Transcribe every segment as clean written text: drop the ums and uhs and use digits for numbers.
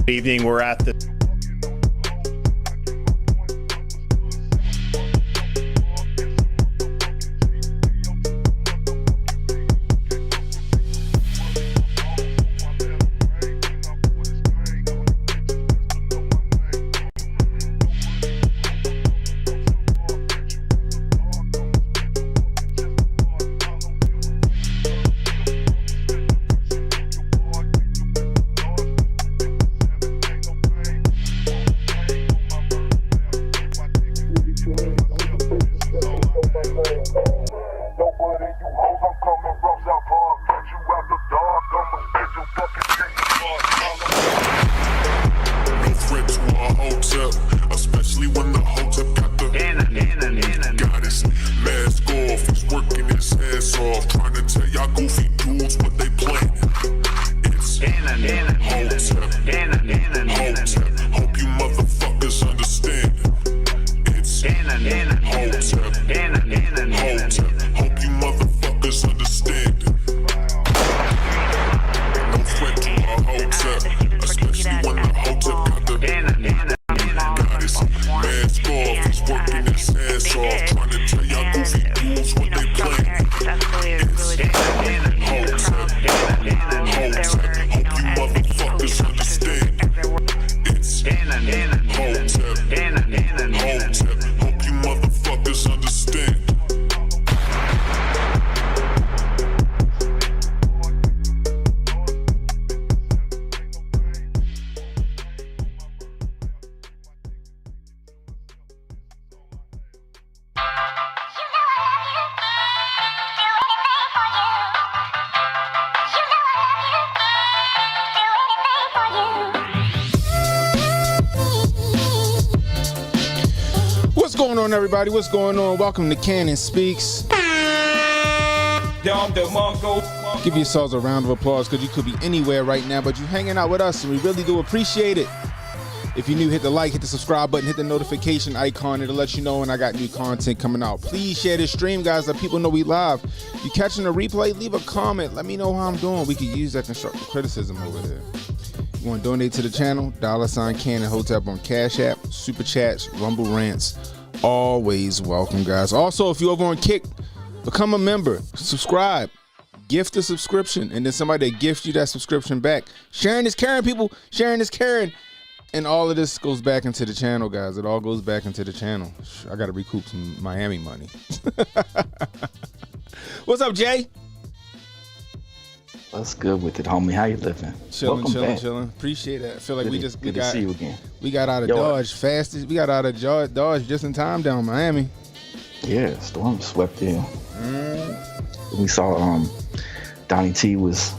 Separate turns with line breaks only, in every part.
Evening, we're at the
Hotep, especially when the Hotep got the goddess mask off. He's working his ass off, trying to tell y'all goofy dudes what they planning. It's Hotep, Hotep. Hope you motherfuckers understand. It's Hotep, Hotep. Hope you motherfuckers understand. No threat to a Hotep, especially when the Hotep got the goddess mask off. He's working his ass off, trying to tell y'all goofy dudes what they planning. It's Hotep, Hotep. Hope you motherfuckers understand. It's Hotep, Hotep. Hope you motherfuckers understand.
What's going on, everybody? What's going on? Welcome to Cannon Speaks. Give yourselves a round of applause because you could be anywhere right now, but you're hanging out with us, and we really do appreciate it. If you're new, hit the like, hit the subscribe button, hit the notification icon. It'll let you know when I got new content coming out. Please share this stream, guys, so people know we live. You catching the replay? Leave a comment. Let me know how I'm doing. We could use that constructive criticism over there. You want to donate to the channel? $ Cannon Hotep on Cash App, Super Chats, Rumble Rants. Always welcome, guys. Also, if you're over on Kick, become a member, subscribe, gift a subscription, and then somebody that gifts you that subscription back. Sharing is caring, people. Sharing is caring. And all of this goes back into the channel, guys. It all goes back into the channel. I got to recoup some Miami money. What's up, Jay?
What's good with it, homie? How you living?
Chilling. Appreciate that. I feel like we
good to see you again.
We got out of Dodge fastest. We got out of Dodge just in time down Miami.
Yeah, storm swept in. We saw Donnie T was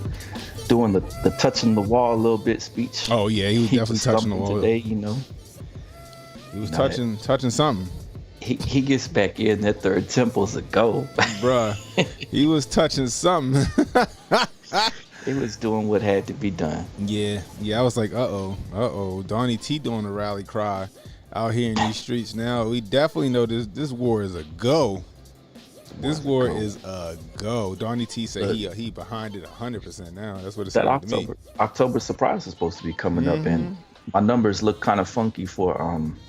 doing the touching the wall a little bit speech.
Oh yeah, he was definitely touching the wall
today. You know,
he was touching something.
He gets back in, that third temple's a go,
bruh. He was touching something.
He was doing what had to be done. Yeah.
I was like, uh-oh. Donnie T doing a rally cry out here in these streets now. We definitely know this war is a go. This war is a go. Donnie T said he behind it 100% now. That's what it said to me.
October surprise is supposed to be coming up, and my numbers look kind of funky for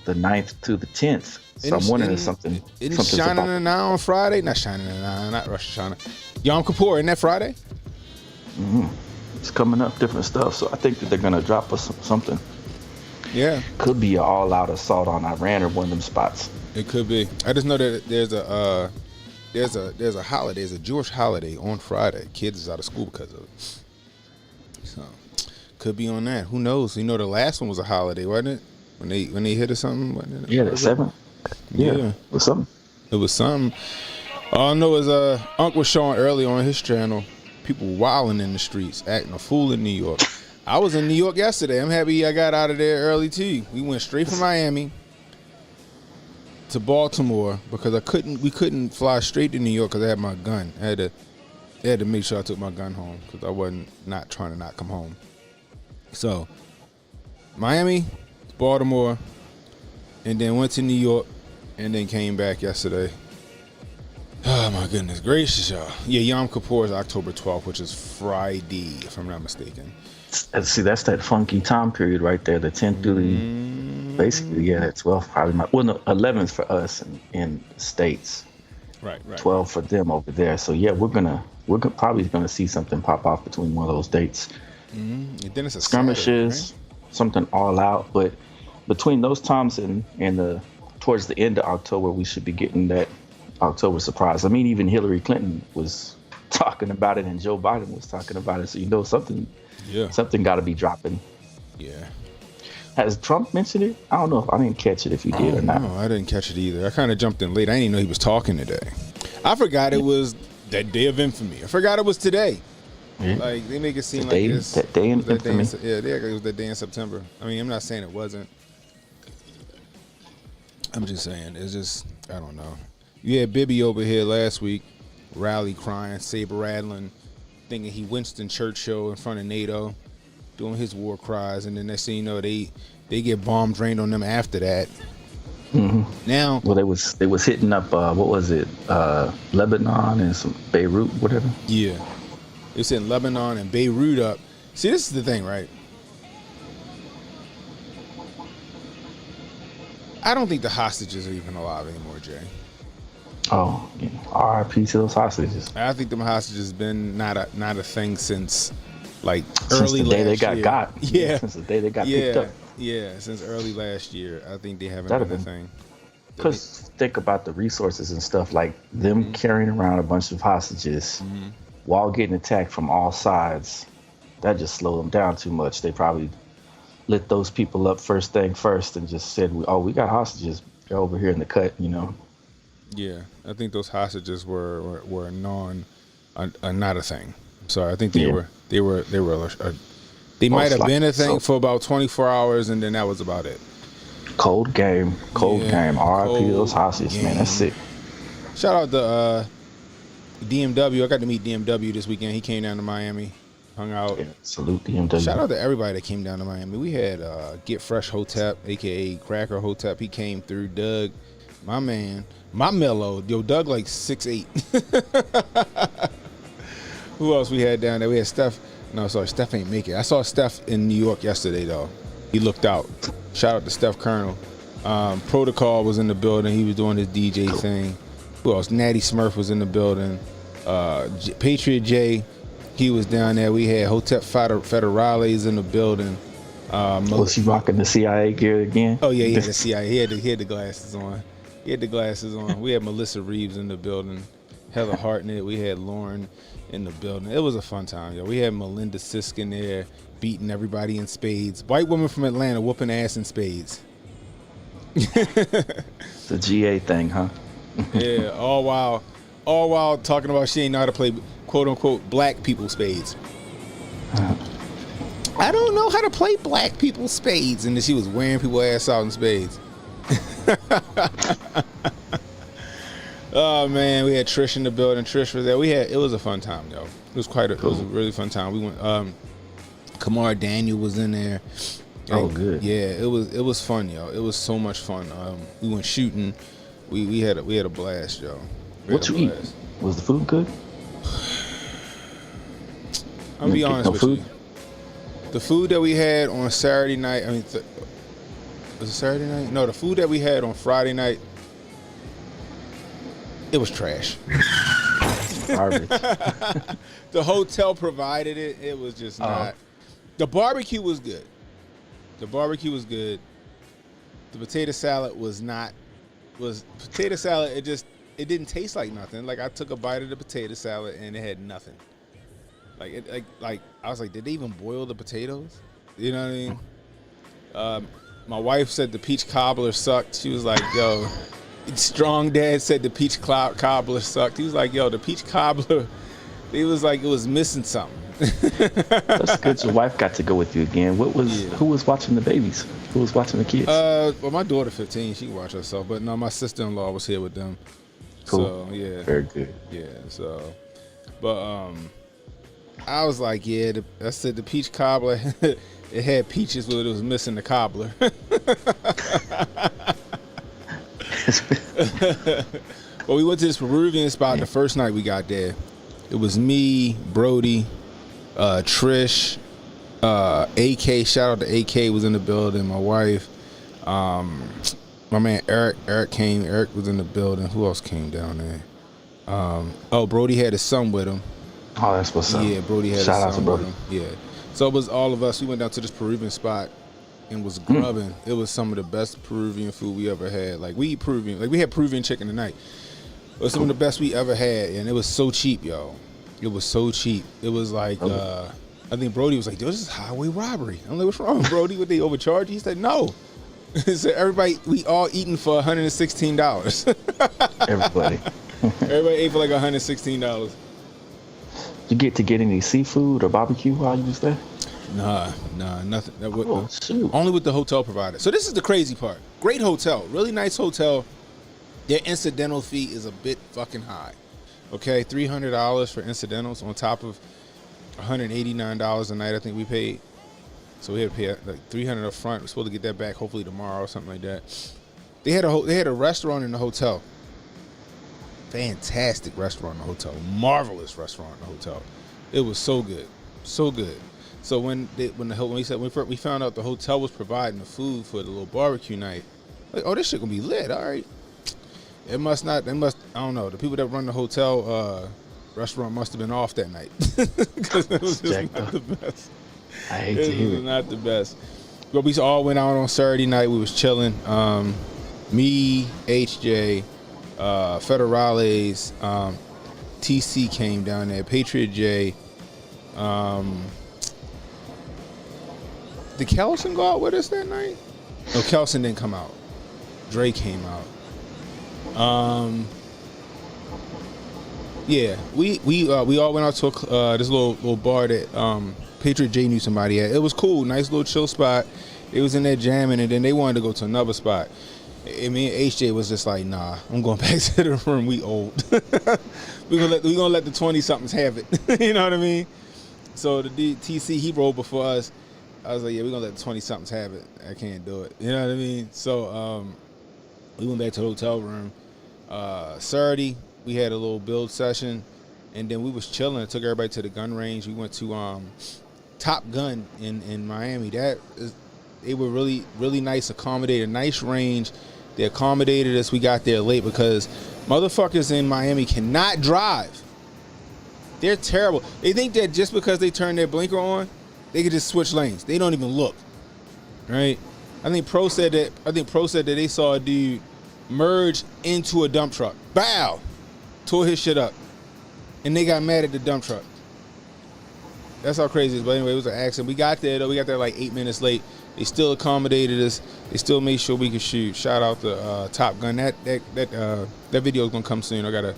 the 9th to the 10th. So I'm wondering if something.
Isn't Shining an Eye on Friday? Not Shining an Eye, not Rosh Hashanah. Yom Kippur, isn't that Friday?
It's coming up, different stuff. So I think that they're gonna drop us something.
Yeah.
Could be an all-out assault on Iran or one of them spots.
It could be. I just know that there's a holiday, there's a Jewish holiday on Friday. Kids is out of school because of it. So could be on that. Who knows? You know, the last one was a holiday, wasn't it? When they hit or something. Wasn't it?
Yeah, the 7th. Yeah, it was something.
It was something. All I know is Unc was showing early on his channel, people wilding in the streets, acting a fool in New York. I was in New York yesterday. I'm happy I got out of there early too. We went straight from Miami to Baltimore because we couldn't fly straight to New York because I had my gun. I had to make sure I took my gun home because I wasn't not trying to not come home. So Miami, Baltimore, and then went to New York, and then came back yesterday. Oh my goodness gracious, y'all! Yeah, Yom Kippur is October 12th, which is Friday, if I'm not mistaken.
See, that's that funky time period right there. The 10th through the basically, yeah, that 12th probably. No, 11th for us in the States.
Right.
12 for them over there. So yeah, we're probably gonna see something pop off between one of those dates.
And then it's a
skirmishes,
Saturday, right?
Something all out. But between those times and towards the end of October, we should be getting that October surprise. I mean, even Hillary Clinton was talking about it, and Joe Biden was talking about it. So something. Yeah. Something got to be dropping.
Yeah.
Has Trump mentioned it? I don't know. I didn't catch it if he did or not.
No, I didn't catch it either. I kind of jumped in late. I didn't even know he was talking today. I forgot it was that day of infamy. I forgot it was today. Yeah. Like, they make it seem like it's
that day in infamy.
It was that day in September. I mean, I'm not saying it wasn't. I'm just saying, it's just, I don't know. You had Bibby over here last week, rally crying, saber rattling, thinking he Winston Churchill in front of NATO, doing his war cries, and then next thing you know, they get bomb drained on them after that.
Mm-hmm.
Now,
well, they was hitting up what was it, Lebanon and some Beirut, whatever.
Yeah, they was hitting Lebanon and Beirut up. See, this is the thing, right? I don't think the hostages are even alive anymore, Jay.
Oh, yeah. R.I.P. to those hostages.
I think them hostages been not a thing since like
since
early
the day
last
they got
year.
got.
Yeah,
since the day they got picked up.
Yeah, since early last year, I think they haven't been a thing.
Because think about the resources and stuff, like them carrying around a bunch of hostages while getting attacked from all sides. That just slowed them down too much. They probably lit those people up first thing first and just said, "Oh, we got hostages. They're over here in the cut,"
Yeah, I think those hostages were not a thing. Sorry, I think they might have been a thing for about 24 hours, and then that was about it.
Cold game. R.I.P. those hostages, man. That's sick.
Shout out to DMW. I got to meet DMW this weekend. He came down to Miami, hung out. Yeah,
salute DMW.
Shout out to everybody that came down to Miami. We had Get Fresh Hotep, a.k.a. Cracker Hotep. He came through. Doug, my man. My mellow. Yo, Doug like 6'8". Who else we had down there? We had Steph. No, sorry, Steph ain't make it. I saw Steph in New York yesterday, though. He looked out. Shout out to Steph Colonel. Protocol was in the building. He was doing his DJ thing. Who else? Natty Smurf was in the building. Patriot J, he was down there. We had Hotep Federales in the building.
Was he rocking the CIA gear again?
Oh, yeah, he had the CIA. He had the glasses on. We had Melissa Reeves in the building. Heather Hartnett. We had Lauren in the building. It was a fun time, yo. We had Melinda Sisk in there beating everybody in spades. White woman from Atlanta whooping ass in spades.
The GA thing, huh?
Yeah, all while talking about she ain't know how to play quote unquote black people spades. I don't know how to play black people spades, and then she was wearing people's ass out in spades. Oh man, we had Trish in the building. Trish was there. It was a fun time, yo. It was it was a really fun time. We went. Kamar Daniel was in there.
Oh, good.
Yeah, it was fun, yo. It was so much fun. We went shooting. We had a blast, yo.
What you eat? Was the food good?
I'll be honest with you. The food that we had on Saturday night. I mean, was it Saturday night? No, the food that we had on Friday night. It was trash.
Garbage.
The hotel provided it. It was just not. The barbecue was good. The potato salad was not. Potato salad. It didn't taste like nothing. Like I took a bite of the potato salad and it had nothing. Like I was like, did they even boil the potatoes? You know what I mean? My wife said the peach cobbler sucked. She was like, yo. Strong Dad said the peach cobbler sucked. He was like, yo, the peach cobbler, he was like, it was missing something.
That's good. Your wife got to go with you again. Who was watching the babies? Who was watching the kids?
Well, my daughter 15, she can watch herself, but no, my sister-in-law was here with them.
Cool.
So yeah.
Very good.
Yeah. So, but I was like, yeah. I said the peach cobbler. It had peaches, but it was missing the cobbler. Well, we went to this Peruvian spot the first night we got there. It was me, Brody, Trish, AK. Shout out to AK was in the building. My wife, my man Eric. Eric came. Eric was in the building. Who else came down there? Brody had his son with him.
Oh, that's what's up.
Yeah, Brody had
Shout out
his
to
son
Brody.
with him. Yeah. So it was all of us. We went down to this Peruvian spot and was grubbing. It was some of the best Peruvian food we ever had. Like we eat Peruvian. Like we had Peruvian chicken tonight. It was some of the best we ever had, and it was so cheap, yo. It was so cheap. It was like, I think Brody was like, "Dude, this is highway robbery." I'm like, "What's wrong, Brody? Would they overcharge you?" He said, "No." So everybody, we all eating for $116.
Everybody.
Everybody ate for like $116.
You get to get any seafood or barbecue while you was there?
Nah, nothing.
Shoot.
Only with the hotel provider. So this is the crazy part. Great hotel, really nice hotel. Their incidental fee is a bit fucking high. Okay, $300 for incidentals on top of $189 a night I think we paid. So we had to pay like $300 up front. We're supposed to get that back hopefully tomorrow or something like that. They had a restaurant in the hotel. Fantastic restaurant in the hotel. Marvelous restaurant in the hotel. It was so good. So good. So when we found out the hotel was providing the food for the little barbecue night, like, oh, this shit gonna be lit. All right. I don't know. The people that run the hotel restaurant must have been off that night. Because it was just not the best.
I hate to hear it.
It was not the best. But we all went out on Saturday night. We was chilling. Me, HJ, Federales, TC came down there. Patriot J. Did Kelson go out with us that night? No, Kelson didn't come out. Dre came out. Yeah, we all went out to this little bar that Patriot J knew somebody at. It was cool, nice little chill spot. They was in there jamming, and then they wanted to go to another spot. And me and HJ was just like, nah, I'm going back to the room. We old. we gonna let the 20-somethings have it. You know what I mean? So the TC, he rolled before us. I was like, yeah, we're gonna let the 20-somethings have it. I can't do it. You know what I mean? So we went back to the hotel room. Saturday, we had a little build session, and then we was chilling. I took everybody to the gun range. We went to Top Gun in Miami. They were really, really nice, accommodated, nice range. They accommodated us. We got there late because motherfuckers in Miami cannot drive. They're terrible. They think that just because they turn their blinker on, they can just switch lanes. They don't even look. Right? I think Pro said that they saw a dude merge into a dump truck. Bow! Tore his shit up. And they got mad at the dump truck. That's how crazy it is. But anyway, it was an accident. We got there, though. We got there like 8 minutes late. They still accommodated us. They still made sure we could shoot. Shout out to Top Gun. That video is going to come soon. I gotta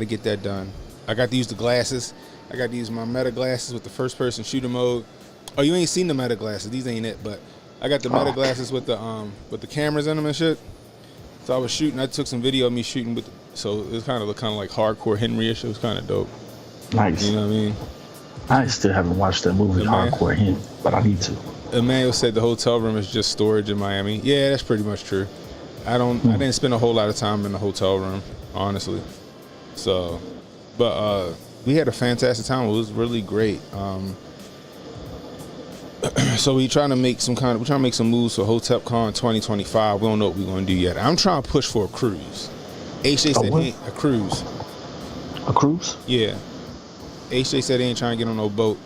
get that done. I got to use the glasses. I got to use my meta glasses with the first person shooter mode. Oh, you ain't seen the meta glasses. These ain't it, but I got the meta glasses with the cameras in them and shit. So I was shooting. I took some video of me shooting with. So it was kind of like hardcore Henry-ish. It was kind of dope.
Nice.
You know what I mean?
I still haven't watched that movie, Hardcore Henry, but I need to.
Emmanuel said the hotel room is just storage in Miami. Yeah, that's pretty much true. I didn't spend a whole lot of time in the hotel room, honestly. So, but we had a fantastic time. It was really great. So we're trying to make some moves for Hotep Con 2025. We don't know what we're going to do yet. I'm trying to push for a cruise. HJ said a cruise.
A cruise?
Yeah. HJ said he ain't trying to get on no boat.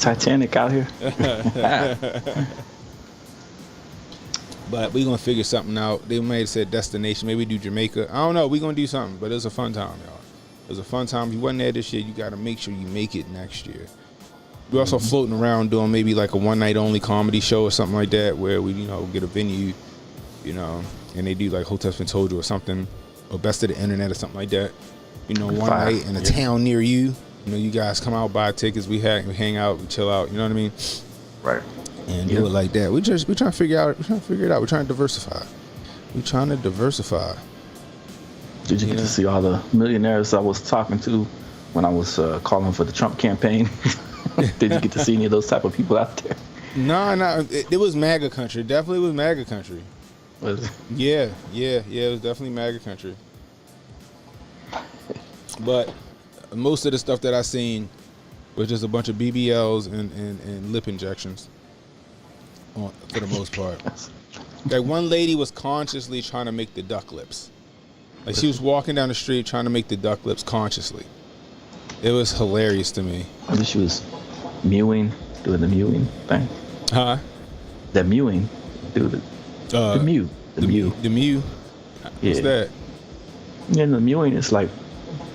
Titanic out here.
But we gonna figure something out. They may have said destination. Maybe do Jamaica. I don't know. We gonna do something. But it was a fun time, y'all. It was a fun time. If you wasn't there this year, you gotta make sure you make it next year. We're also floating around doing maybe like a one-night only comedy show or something like that, where we get a venue, and they do like Hotep's Been Told You or something, or Best of the Internet or something like that. one
Fire.
night in a town near you. You guys come out, buy tickets, we hang out, we chill out. You know what I mean?
Right.
And do it like that. We trying to figure it out. We're trying to diversify.
Did you get to see all the millionaires I was talking to when I was calling for the Trump campaign? Did you get to see any of those type of people out there?
No. It was MAGA country. Definitely was MAGA country.
Was it?
Yeah. It was definitely MAGA country. But most of the stuff that I seen was just a bunch of BBLs and lip injections. For the most part. Like one lady was consciously trying to make the duck lips. Like she was walking down the street trying to make the duck lips consciously. It was hilarious to me.
Maybe she was doing the mewing thing.
Huh?
That mewing, the mew. The mew.
The mew. What's that?
Yeah, the mewing is like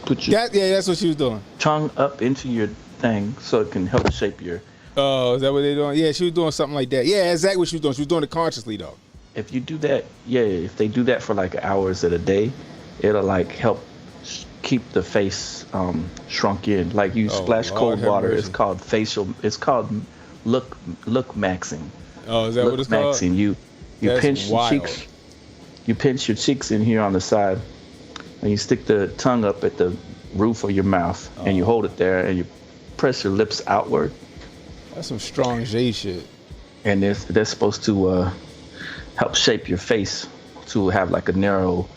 put your
that's what she was doing.
tongue up into your thing so it can help shape your.
Oh, is that what they're doing? Yeah, she was doing something like that. Yeah, exactly what she was doing. She was doing it consciously though.
If you do that, if they do that for like hours at a day, it'll like help keep the face shrunk in. Like you splash cold water. It's called It's called look maxing.
Oh, is that what it's called?
Maxing. You pinch your cheeks. You pinch your cheeks in here on the side, and you stick the tongue up at the roof of your mouth, and you hold it there, and you press your lips outward.
That's some strong J shit.
And they're supposed to help shape your face to have like a narrow,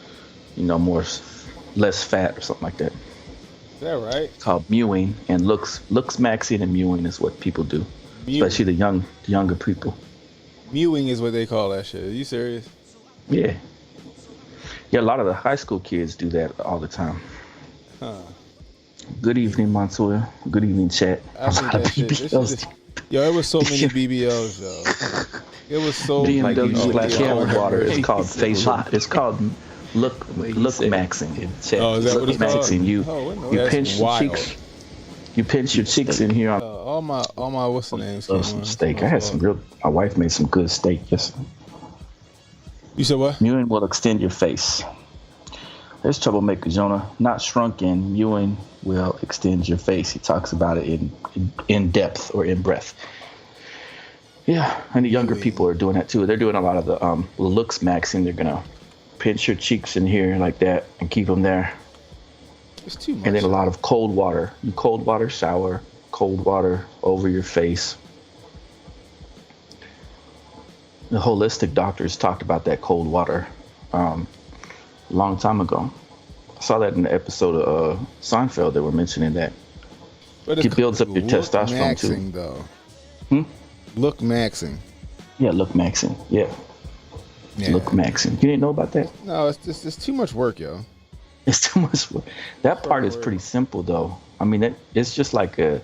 less fat or something like that.
Is that right?
It's called mewing, and looks maxing and mewing is what people do, especially the younger people.
Mewing is what they call that shit. Are you serious?
Yeah. Yeah, a lot of the high school kids do that all the time.
Huh.
Good evening, Montoya. Good evening, chat.
I think that shit. Yo, it was so many BBLs, yo. It was so many
BMW cold water. It's called facial. It's called look maxing.
Oh, is that what it's called?
Maxing. You pinch your cheeks. You pinch your cheeks in here.
All my what's the name?
Some steak. I had my wife made some good steak yesterday.
You said what?
Mewing will extend your face. There's troublemaker Jonah. Not shrunken. Mewing will extend your face. He talks about it in depth or in breadth. Yeah, and the younger people are doing that too. They're doing a lot of the looks maxing. They're gonna pinch your cheeks in here like that and keep them there.
It's too much.
And then a lot of cold water. You cold water shower, cold water over your face. The holistic doctors talked about that cold water a long time ago. I saw that in the episode of Seinfeld. They were mentioning that. But it builds up your testosterone
maxing,
too.
Though. Look maxing.
Yeah, look maxing. Yeah. Look maxing. You didn't know about that?
No, it's too much work, yo.
It's too much work. That part is pretty simple though. I mean, it's just like an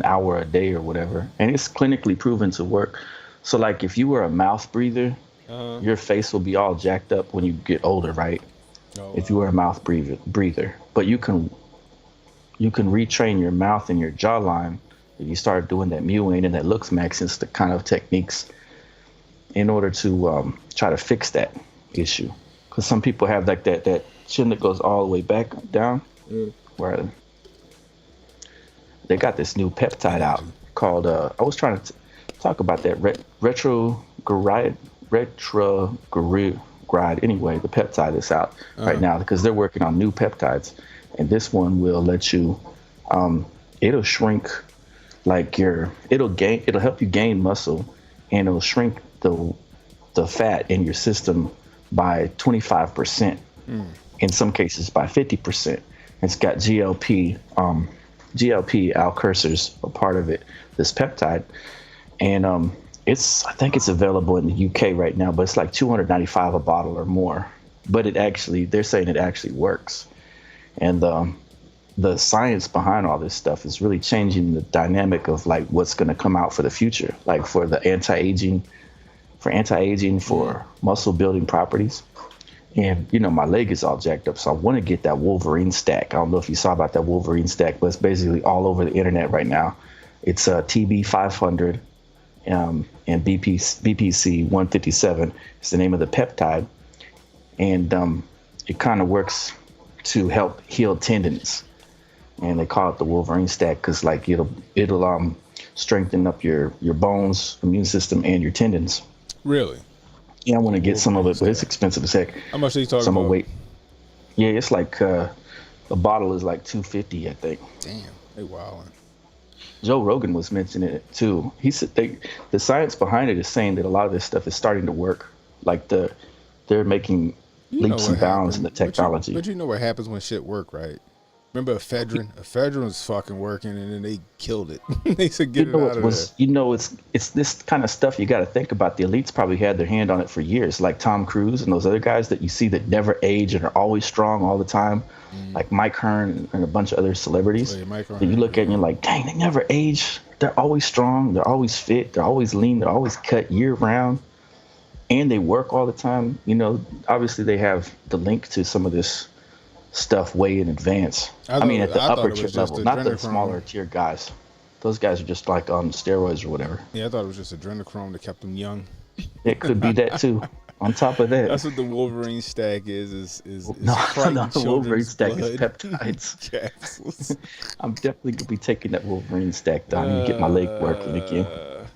hour a day or whatever, and it's clinically proven to work. So like if you were a mouth breather, your face will be all jacked up when you get older, right? Oh, if you were a mouth breather, but you can retrain your mouth and your jawline if you start doing that mewing and that looks maxing, the kind of techniques in order to try to fix that issue. Because some people have like that chin that goes all the way back down, where they got this new peptide out called I was trying to talk about that retrograde anyway. The peptide is out right now because they're working on new peptides, and this one will let you it'll shrink it'll help you gain muscle, and it'll shrink the fat in your system by 25%, in some cases by 50%. It's got GLP alcursors a part of it, this peptide, and I think it's available in the UK right now, but it's like $295 a bottle or more. But they're saying it actually works, and the science behind all this stuff is really changing the dynamic of like what's going to come out for the future, like for the anti-aging, for muscle building properties. And my leg is all jacked up, so I want to get that Wolverine stack. I don't know if you saw about that Wolverine stack, but it's basically all over the internet right now. It's TB 500 and BPC 157 is the name of the peptide, and it kind of works to help heal tendons, and they call it the Wolverine stack because like it'll strengthen up your bones, immune system, and your tendons.
Really?
Yeah, I want to get some of it, but it's expensive as heck.
How much are you talking
some
about?
Weight. Yeah, it's like a bottle is like $250, I think.
Damn, they wildin'.
Joe Rogan was mentioning it too. He said the science behind it is saying that a lot of this stuff is starting to work. Like they're making leaps and bounds in the technology.
But you know what happens when shit work, right? Remember ephedrine? Ephedrine was fucking working, and then they killed it. They said get it out of there.
You know, it's this kind of stuff you got to think about. The elites probably had their hand on it for years, like Tom Cruise and those other guys that you see that never age and are always strong all the time, like Mike Hearn and a bunch of other celebrities.
Oh, yeah,
that you look at and you're like, dang, they never age. They're always strong. They're always fit. They're always lean. They're always cut year round, and they work all the time. You know, obviously they have the link to some of this stuff way in advance. I mean, at the upper tier level, not the smaller tier guys. Those guys are just like on steroids or whatever.
Yeah, I thought it was just adrenochrome that kept them young.
It could be that too. On top of that,
that's what the Wolverine stack is
no, the Wolverine stack
blood.
Is peptides.
Capsules.
I'm definitely gonna be taking that Wolverine stack down and get my leg working again.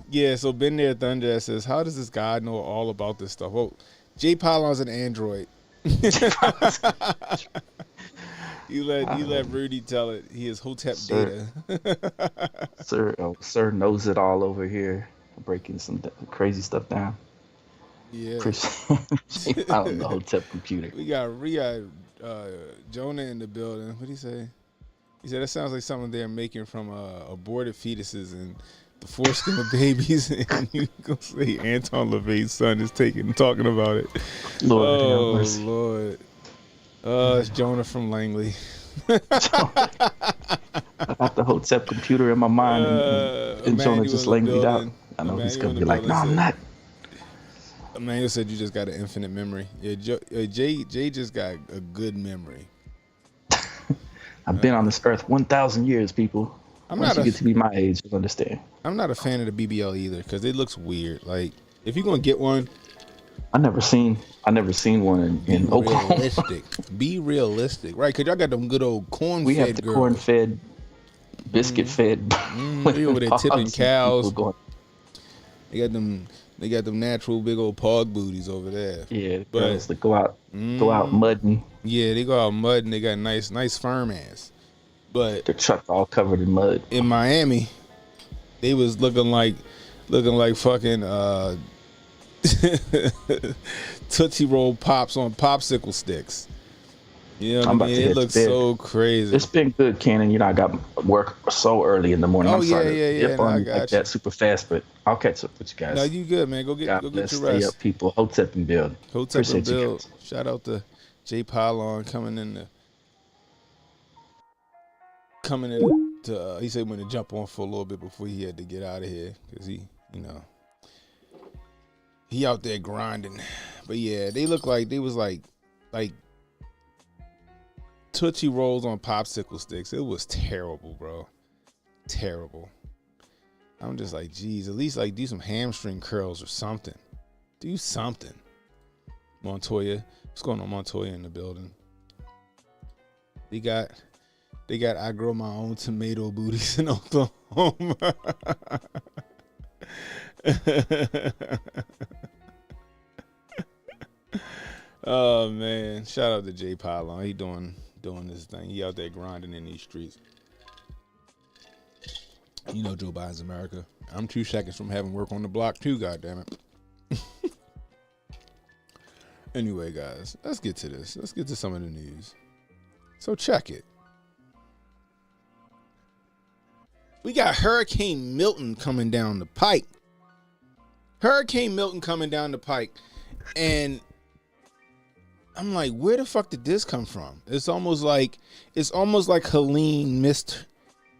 Yeah, so Ben There Thunder says, how does this guy know all about this stuff? Well, Jay Pylon's an android. You let Rudy tell it. He is Hotep data.
Sir knows it all over here, breaking some crazy stuff down.
Yeah.
I don't know, Hotep computer.
We got Jonah in the building. What did he say? He said that sounds like something they're making from aborted fetuses and the foreskin of babies. And you gonna say Anton LaVey's son is talking about it. Lord. It's Jonah from Langley.
I got the Hotep computer in my mind, and Jonah just languid out. I know he's gonna be like, "No, I'm not."
Emmanuel said you just got an infinite memory. Yeah, Jay just got a good memory.
I've been on this earth 1,000 years, people. Once you get to be my age, you'll understand.
I'm not a fan of the BBL either because it looks weird. Like if you're gonna get one.
I never seen one in Oklahoma.
Be realistic, right? Cause y'all got them good old corn-fed
We have the
girls.
corn-fed, biscuit-fed.
They over there tipping cows. They got them natural big old pog booties over there.
Yeah, the girls that go out mudding.
Yeah, they go out mudding. They got nice firm ass. But
their truck all covered in mud.
In Miami, they was looking like fucking. Tootsie Roll Pops on popsicle sticks. You know what I mean? It looks so crazy.
It's been good, Cannon. You know, I got work so early in the morning.
Oh,
I'm sorry
yeah.
to on like that super fast, but I'll catch up with you guys.
No, you good, man. Go get your rest.
Stay up, people. Hotep and build.
Hotep and build. Shout out to Jay Pylon coming in to he said when to jump on for a little bit before he had to get out of here because he out there grinding. But yeah, they look like they was like Tootsie Rolls on popsicle sticks. It was terrible, bro. Terrible. I'm just like, geez, at least like do some hamstring curls or something. Do something. Montoya. What's going on, Montoya in the building? They got I grow my own tomato booties in Oklahoma. Oh man, shout out to Jay Pylon. He doing this thing. He out there grinding in these streets. You know Joe Biden's America. I'm 2 seconds from having work on the block too, goddammit. Anyway, guys, let's get to this. Let's get to some of the news. So check it. We got Hurricane Milton coming down the pike. And I'm like, where the fuck did this come from? It's almost like Helene missed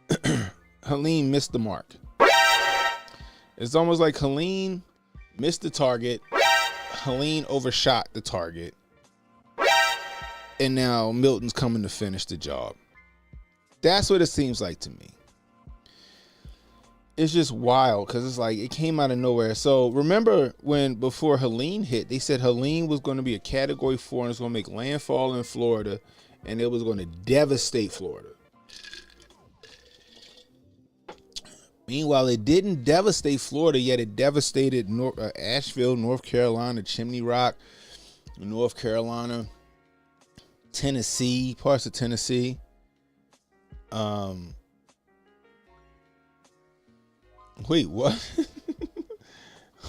the mark. It's almost like Helene missed the target. Helene overshot the target. And now Milton's coming to finish the job. That's what it seems like to me. It's just wild because it's like it came out of nowhere. So remember before Helene hit, they said Helene was going to be a Category 4 and it's going to make landfall in Florida and it was going to devastate Florida. Meanwhile, it didn't devastate Florida, yet it devastated Asheville, North Carolina, Chimney Rock, North Carolina, Tennessee, parts of Tennessee. Wait, what?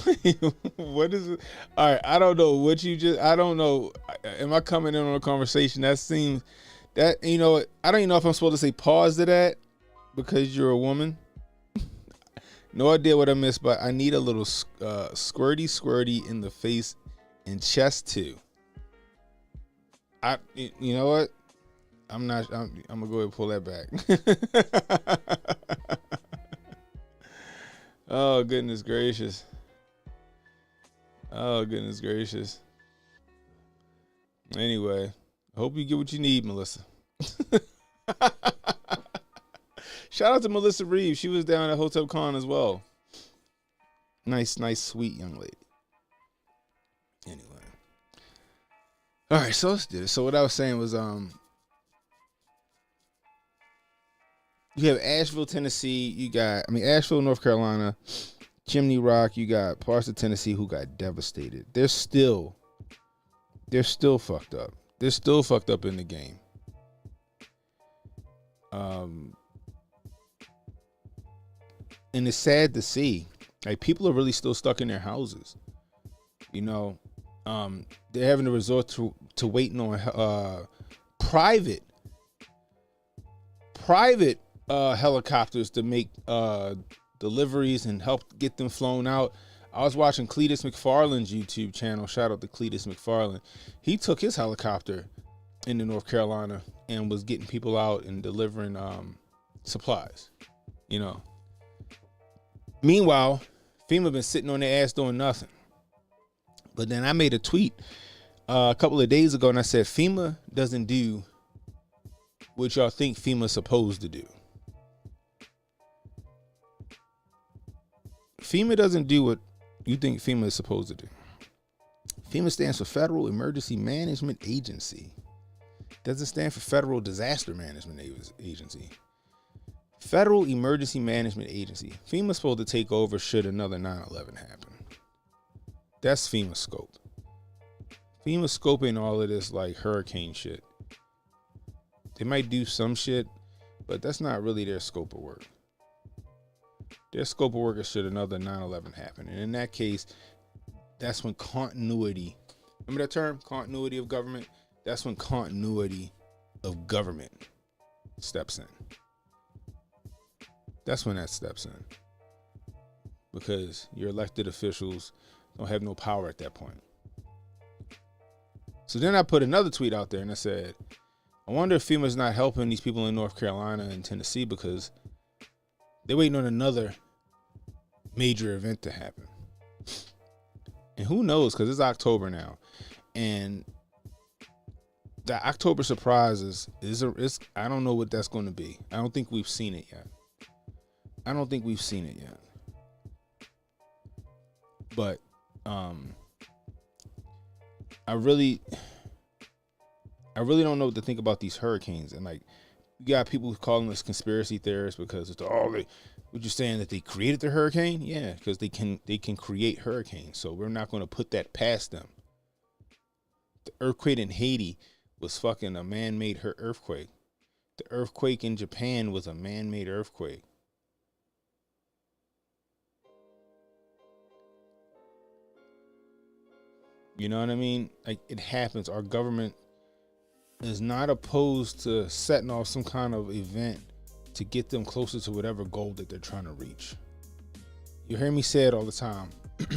Wait, what is it? All right, I don't know what you just. I don't know. Am I coming in on a conversation that seems that I don't even know if I'm supposed to say pause to that because you're a woman. No idea what I missed, but I need a little squirty in the face and chest too. You know what? I'm gonna go ahead and pull that back. Oh, goodness gracious. Oh, goodness gracious. Anyway, I hope you get what you need, Melissa. Shout out to Melissa Reeves. She was down at Hotep Con as well. Nice, sweet young lady. Anyway. All right, so let's do this. So what I was saying was, you have Asheville, Tennessee. Asheville, North Carolina, Chimney Rock. You got parts of Tennessee who got devastated. They're still fucked up. They're still fucked up in the game. And it's sad to see. Like, people are really still stuck in their houses. They're having to resort to waiting on private helicopters to make deliveries and help get them flown out. I was watching Cletus McFarland's YouTube channel. Shout out to Cletus McFarland. He took his helicopter into North Carolina and was getting people out and delivering supplies. Meanwhile, FEMA been sitting on their ass doing nothing. But then I made a tweet a couple of days ago and I said FEMA doesn't do what y'all think FEMA's supposed to do. FEMA doesn't do what you think FEMA is supposed to do. FEMA stands for Federal Emergency Management Agency. Doesn't stand for Federal Disaster Management Agency. Federal Emergency Management Agency. FEMA's supposed to take over should another 9/11 happen. That's FEMA's scope. FEMA's scoping all of this like hurricane shit. They might do some shit, but that's not really their scope of work. Their scope of work is should another 9/11 happen. And in that case, that's when continuity, remember that term? Continuity of government? That's when continuity of government steps in. That's when that steps in. Because your elected officials don't have no power at that point. So then I put another tweet out there and I said, I wonder if FEMA's not helping these people in North Carolina and Tennessee because they're waiting on another major event to happen. And who knows, because it's October now. And the October surprise is I don't know what that's going to be. I don't think we've seen it yet. But I really don't know what to think about these hurricanes. And like, you got people calling us conspiracy theorists because it's what you're saying that they created the hurricane? Yeah, because they can create hurricanes. So we're not going to put that past them. The earthquake in Haiti was fucking a man-made earthquake. The earthquake in Japan was a man-made earthquake. You know what I mean? Like, it happens. Our government is not opposed to setting off some kind of event to get them closer to whatever goal that they're trying to reach. You hear me say it all the time.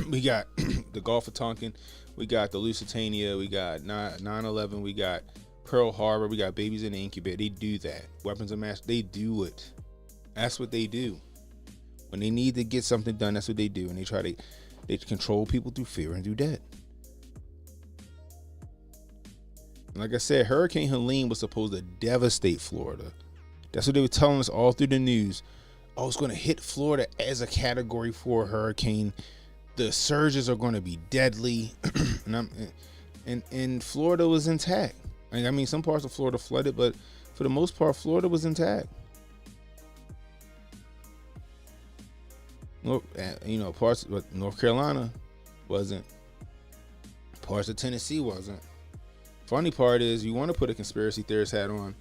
We got the Gulf of Tonkin, we got the Lusitania, we got 9/11, we got Pearl Harbor, we got babies in the incubator. They do that. Weapons of mass, they do it. That's what they do. When they need to get something done, that's what they do. And they control people through fear and through debt. Like I said, Hurricane Helene was supposed to devastate Florida. That's what they were telling us all through the news. Oh, it's going to hit Florida as a Category 4 hurricane. The surges are going to be deadly. and Florida was intact. I mean, some parts of Florida flooded, but for the most part, Florida was intact. Parts, but North Carolina wasn't. Parts of Tennessee wasn't. Funny part is, you want to put a conspiracy theorist hat on.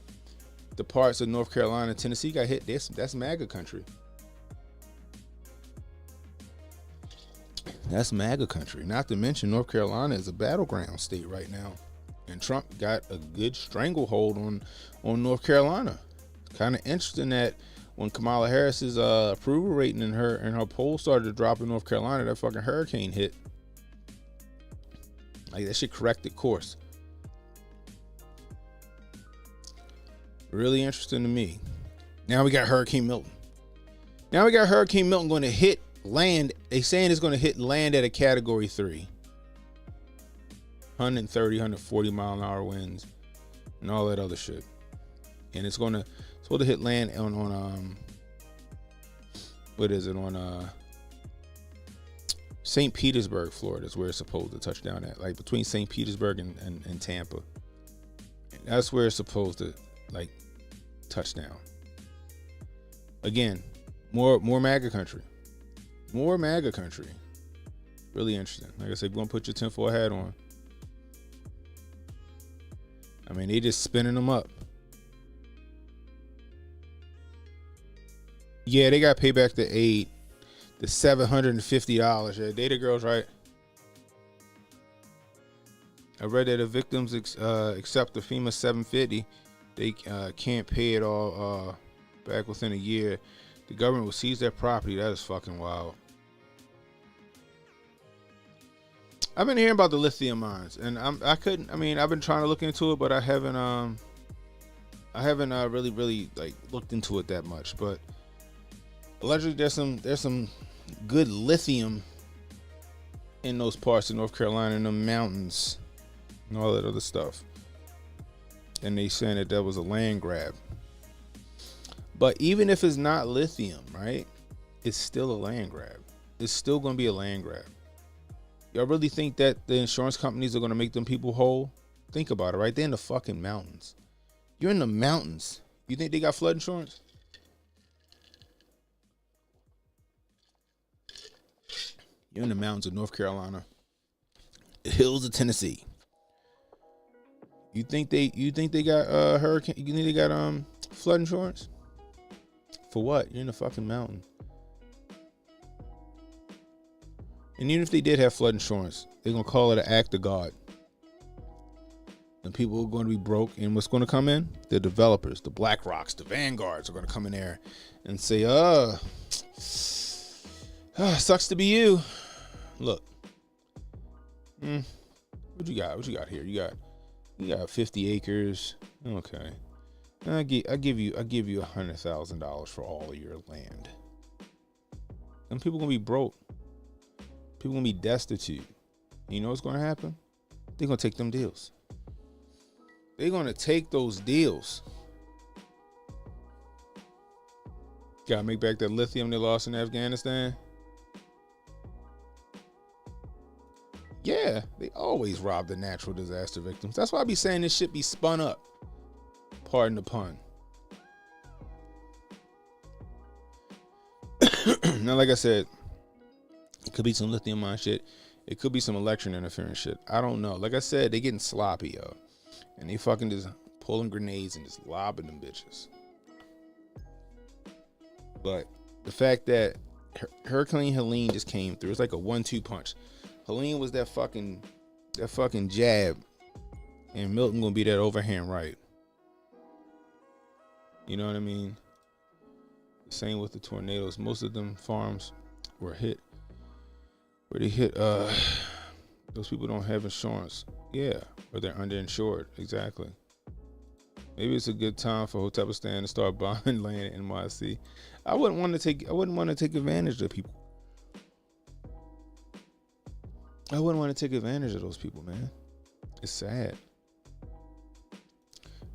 The parts of North Carolina, Tennessee got hit. That's MAGA country. That's MAGA country. Not to mention, North Carolina is a battleground state right now, and Trump got a good stranglehold on North Carolina. Kind of interesting that when Kamala Harris's approval rating in her poll started to drop in North Carolina, that fucking hurricane hit. Like, that shit corrected course. Really interesting to me. Now we got Hurricane Milton. Going to hit land. They saying it's going to hit land at a category 3. 130, 140 mile an hour winds and all that other shit. And it's supposed to hit land on what is it, on St. Petersburg, Florida is where it's supposed to touch down at, like between St. Petersburg and Tampa. And that's where it's supposed to like touch down. Again, more MAGA country. Really interesting. Like I said, you're gonna put your tinfoil hat on. I mean, they just spinning them up. Yeah, they got to pay back the aid, the $750. Yeah, Data Girls, right? I read that if victims accept the FEMA $750, they can't pay it all back within a year. The government will seize their property. That is fucking wild. I've been hearing about the lithium mines, and I've been trying to look into it, but I haven't really like looked into it that much. But allegedly, there's some good lithium in those parts of North Carolina, in the mountains, and all that other stuff. And they saying that was a land grab. But even if it's not lithium, right? It's still a land grab. It's still going to be a land grab. Y'all really think that the insurance companies are going to make them people whole? Think about it, right? They're in the fucking mountains. You're in the mountains. You think they got flood insurance? You're in the mountains of North Carolina, the hills of Tennessee. You think they got hurricane? You think they got flood insurance? For what? You're in the fucking mountain. And even if they did have flood insurance, they're gonna call it an act of God. And people are going to be broke. And what's going to come in? The developers, the Black Rocks, the Vanguards are going to come in there and say, sucks to be you. Look. What you got? What you got here? You got 50 acres. Okay. I give you $100,000 for all of your land. And people gonna be broke. People gonna be destitute. And you know what's gonna happen? They're gonna take them deals. They're gonna take those deals. Gotta make back that lithium they lost in Afghanistan. Yeah, they always rob the natural disaster victims. That's why I be saying this shit be spun up. Pardon the pun. Now, like I said, it could be some lithium mine shit. It could be some election interference shit. I don't know. Like I said, they getting sloppy, yo. And they fucking just pulling grenades and just lobbing them bitches. But the fact that Hurricane Helene just came through, it's like a 1-2 punch. Helene was that fucking jab, and Milton gonna be that overhand right. You know what I mean? The same with the tornadoes. Most of them farms were hit. Where they hit, those people don't have insurance. Yeah, or they're underinsured. Exactly. Maybe it's a good time for Hotep to start buying land in NYC. I wouldn't want to take advantage of people. I wouldn't want to take advantage of those people, man. It's sad.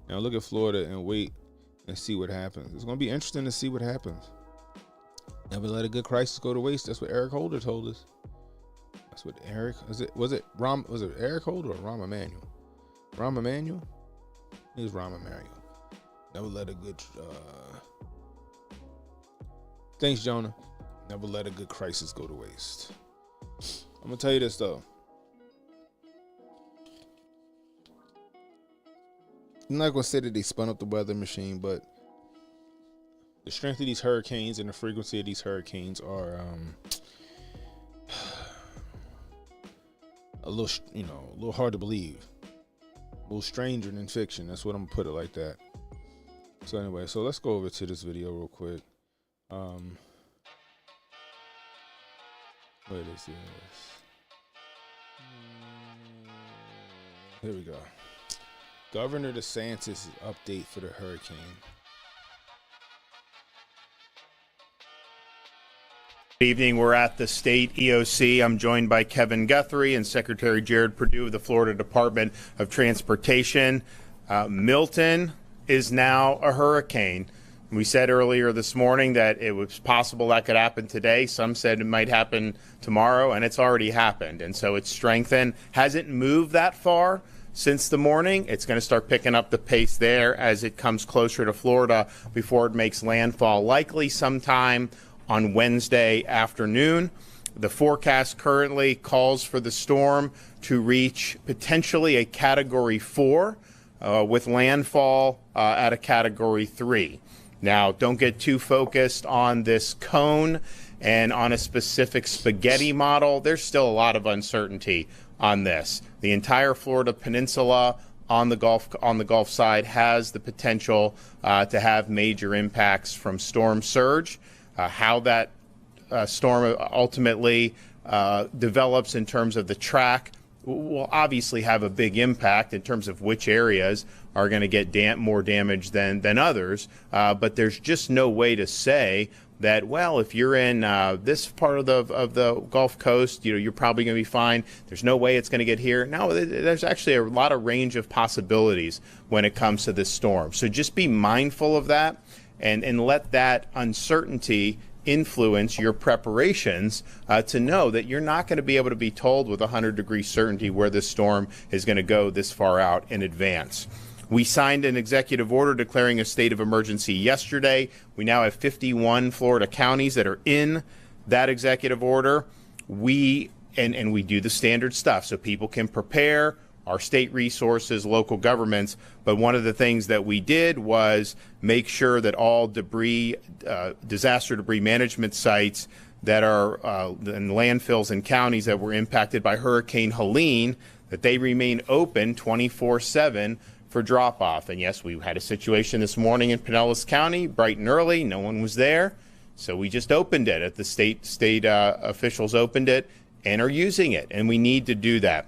Now look at Florida and wait and see what happens. It's going to be interesting to see what happens. Never let a good crisis go to waste. That's what Eric Holder told us. That's what Eric, was it Eric Holder or Rahm Emanuel? Rahm Emanuel? Here's Rahm and Mario. Never let a good thanks, Jonah. Never let a good crisis go to waste. I'm gonna tell you this though. I'm not gonna say that they spun up the weather machine, but the strength of these hurricanes and the frequency of these hurricanes are a little hard to believe. A little stranger than fiction. That's what I'm gonna put it like that. So anyway, so let's go over to this video real quick. What is this? Here we go. Governor DeSantis' update for the hurricane.
Good evening. We're at the state EOC. I'm joined by Kevin Guthrie and Secretary Jared Perdue of the Florida Department of Transportation. Milton is now a hurricane. We said earlier this morning that it was possible that could happen today. Some said it might happen tomorrow, and it's already happened. And so it's strengthened. Hasn't moved that far since the morning. It's going to start picking up the pace there as it comes closer to Florida before it makes landfall, likely sometime on Wednesday afternoon. The forecast currently calls for the storm to reach potentially a Category 4 with landfall at a Category 3. Now, don't get too focused on this cone and on a specific spaghetti model. There's still a lot of uncertainty on this. The entire Florida peninsula on the Gulf side has the potential to have major impacts from storm surge. How that storm ultimately develops in terms of the track will obviously have a big impact in terms of which areas are going to get more damage than others. But there's just no way to say that, well, if you're in this part of the Gulf Coast, you're probably going to be fine. There's no way it's going to get here. No, there's actually a lot of range of possibilities when it comes to this storm. So just be mindful of that and let that uncertainty influence your preparations to know that you're not going to be able to be told with 100-degree certainty where this storm is going to go this far out in advance. We signed an executive order declaring a state of emergency yesterday. We now have 51 Florida counties that are in that executive order. We do the standard stuff so people can prepare, our state resources, local governments. But one of the things that we did was make sure that all debris, disaster debris management sites that are in landfills and counties that were impacted by Hurricane Helene, that they remain open 24/7 for drop-off. And yes, we had a situation this morning in Pinellas County, bright and early. No one was there, so we just opened it. At the state officials opened it and are using it, and we need to do that.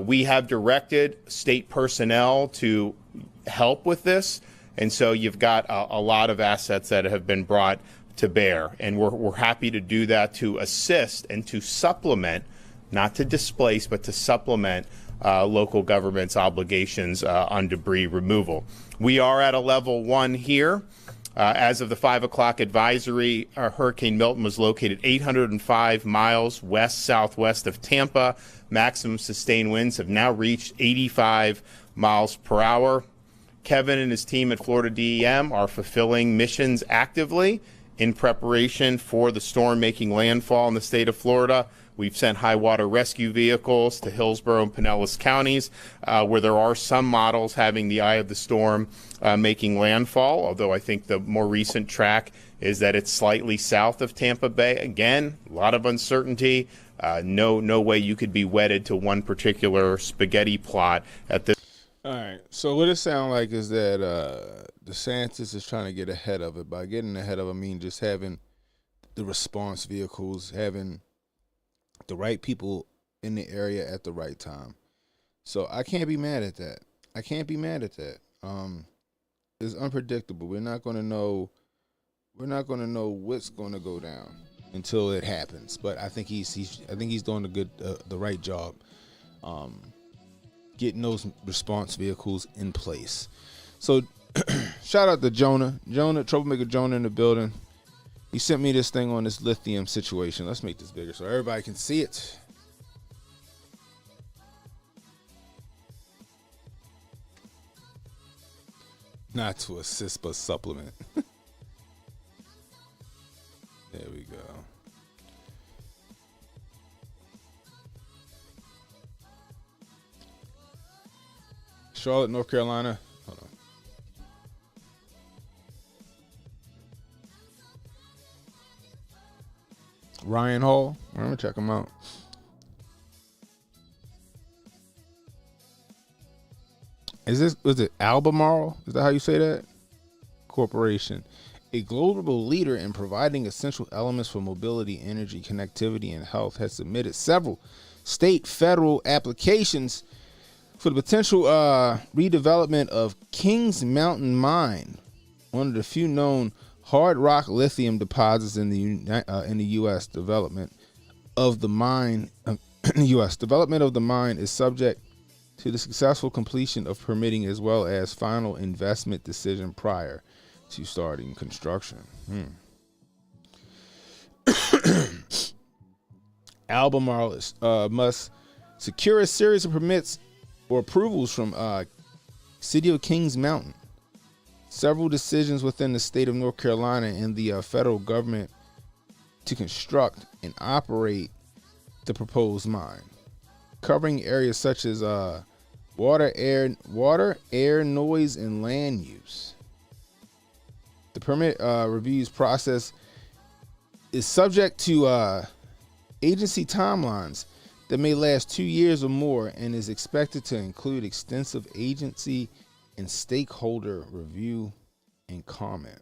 We have directed state personnel to help with this, and so you've got a lot of assets that have been brought to bear, and we're happy to do that to assist and to supplement, not to displace, but to supplement local government's obligations on debris removal. We are at a level 1 here. As of the 5 o'clock advisory, Hurricane Milton was located 805 miles west-southwest of Tampa. Maximum sustained winds have now reached 85 miles per hour. Kevin and his team at Florida DEM are fulfilling missions actively in preparation for the storm making landfall in the state of Florida. We've sent high water rescue vehicles to Hillsborough and Pinellas counties, where there are some models having the eye of the storm making landfall, although I think the more recent track is that it's slightly south of Tampa Bay. Again, a lot of uncertainty. No way you could be wedded to one particular spaghetti plot at this.
All right. So what it sounds like is that DeSantis is trying to get ahead of it. By getting ahead of it, I mean just having the response vehicles, having the right people in the area at the right time. So I can't be mad at that. It's unpredictable. We're not going to know what's going to go down until it happens. But I think he's doing the right job, getting those response vehicles in place. So shout out to Jonah, Troublemaker Jonah in the building. He sent me this thing on this lithium situation. Let's make this bigger so everybody can see it. Not to assist, but supplement. There we go. Charlotte, North Carolina. Hold on. Ryan Hall. I'm gonna check him out. Was it Albemarle? Is that how you say that? Corporation. A global leader in providing essential elements for mobility, energy, connectivity, and health, has submitted several state federal applications for the potential redevelopment of Kings Mountain Mine, one of the few known hard rock lithium deposits in the U.S. Development of the mine is subject to the successful completion of permitting as well as final investment decision prior to starting construction. Albemarle must secure a series of permits or approvals from City of Kings Mountain. Several decisions within the state of North Carolina and the federal government to construct and operate the proposed mine, covering areas such as water, air, noise, and land use. The permit reviews process is subject to agency timelines that may last 2 years or more and is expected to include extensive agency and stakeholder review and comment.